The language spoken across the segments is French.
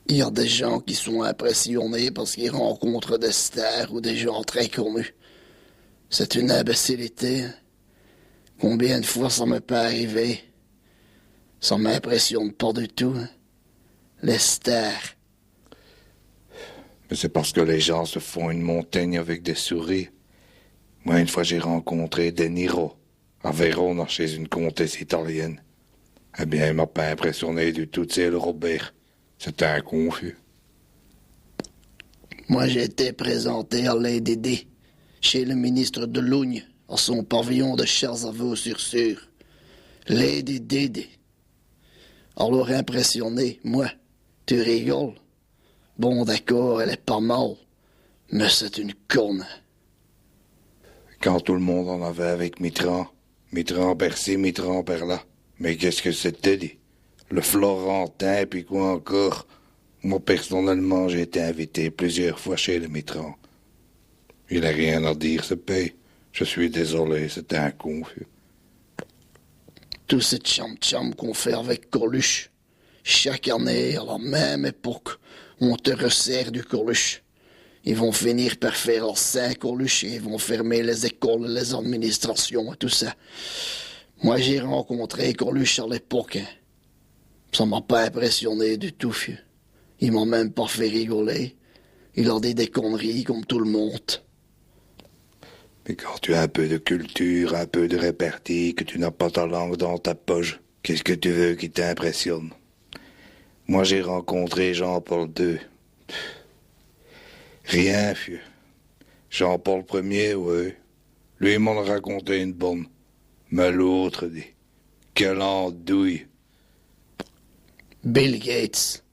Il y a des gens qui sont impressionnés parce qu'ils rencontrent des stars ou des gens très connus. C'est une imbécilité. Combien de fois ça m'est pas arrivé? Ça m'impressionne pas du tout. Les stars. Mais c'est parce que les gens se font une montagne avec des souris. Moi, une fois, j'ai rencontré De Niro à Vérone chez une comtesse italienne. Eh bien, il m'a pas impressionné du tout, c'est le Robert. C'était un confus. Moi, j'ai été présenté à Lady D, chez le ministre de Lougne, à son pavillon de Charzavaux-sur-Sur. Lady D. Alors impressionné, moi, tu rigoles? Bon, d'accord, elle est pas mal, mais c'est une conne. Quand tout le monde en avait avec Mitterrand, Mitterrand par-ci, Mitterrand par-là. Mais qu'est-ce que c'était, dit? Le Florentin, puis quoi encore? Moi, personnellement, j'ai été invité plusieurs fois chez le Mitterrand. Il n'a rien à dire, ce paye. Je suis désolé, c'était un confus. Tout ce tcham-tcham qu'on fait avec Coluche. Chaque année, à la même époque, on te resserre du Coluche. Ils vont finir par faire leur Saint-Coluche et ils vont fermer les écoles, les administrations et tout ça. Moi, j'ai rencontré Coluche à l'époque. Hein. Ça m'a pas impressionné du tout, vieux. Il m'a même pas fait rigoler. Il a dit des conneries comme tout le monde. Mais quand tu as un peu de culture, un peu de répartie, que tu n'as pas ta langue dans ta poche, qu'est-ce que tu veux qui t'impressionne? Moi, j'ai rencontré Jean-Paul II. Rien, vieux. Jean-Paul Ier, oui. Lui, il m'en a raconté une bonne. Mais l'autre dit, quelle andouille. Bill Gates.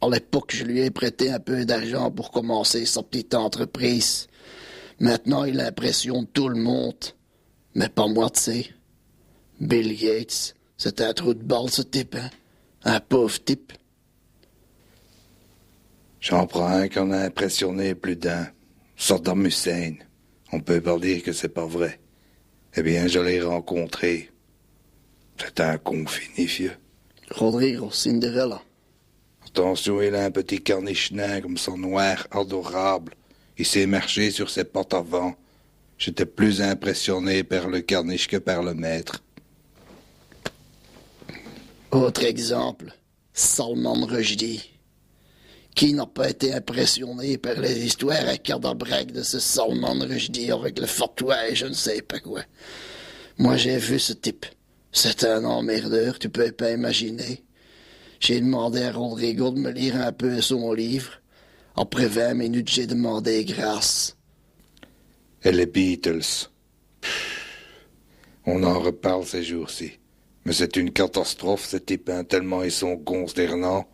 À l'époque, je lui ai prêté un peu d'argent pour commencer sa petite entreprise. Maintenant, il impressionne tout le monde. Mais pas moi, tu sais. Bill Gates, c'est un trou de balle, ce type, hein? Un pauvre type. J'en prends un qu'on a impressionné plus d'un. Saddam Hussein. On peut pas dire que c'est pas vrai. Eh bien, je l'ai rencontré. C'est un confini, vieux. Rodrigo Cinderella. Attention, il a un petit carniche nain comme son noir adorable. Il s'est marché sur ses pattes avant. J'étais plus impressionné par le carniche que par le maître. Autre exemple, Salman Rushdie. Qui n'a pas été impressionné par les histoires à cardabrac de ce Salman Rushdie avec le fatwa et je ne sais pas quoi. Moi, j'ai vu ce type. C'est un emmerdeur, tu peux pas imaginer. J'ai demandé à Rodrigo de me lire un peu son livre. Après 20 minutes, j'ai demandé grâce. Et les Beatles. On en reparle ces jours-ci. Mais c'est une catastrophe, ces types, hein, tellement ils sont consternants.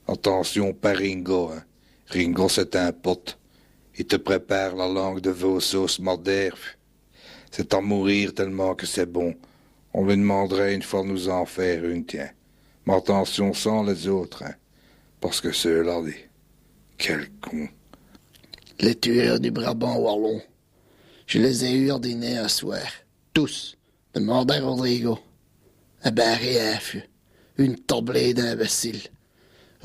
Attention, pas Ringo, hein. Ringo, c'est un pote. Il te prépare la langue de vos sauces moderne. C'est à mourir tellement que c'est bon. On lui demanderait une fois de nous en faire une, tiens. Mais attention sans les autres, hein. Parce que ceux-là, quel con. Les tueurs du Brabant wallon. Je les ai eu à dîner un soir. Tous. Demandez à Rodrigo. Eh ben rien, fut. Une tablée d'imbéciles.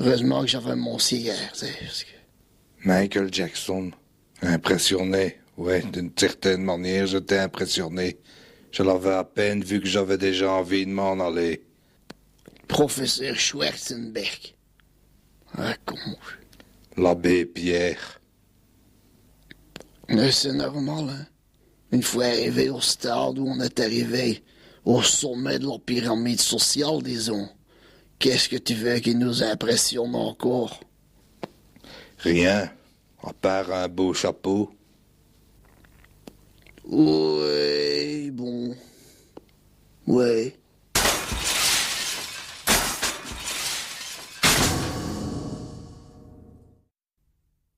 Heureusement que j'avais mon cigare, c'est... Michael Jackson. Impressionné. Ouais, d'une certaine manière, j'étais impressionné. Je l'avais à peine vu que j'avais déjà envie de m'en aller. Professeur Schwarzenberg. Ah, con. L'abbé Pierre. Mais c'est normal, hein. Une fois arrivé au stade où on est arrivé, au sommet de la pyramide sociale, disons, qu'est-ce que tu veux qui nous impressionne encore? Rien, à part un beau chapeau. Ouais, bon. Ouais.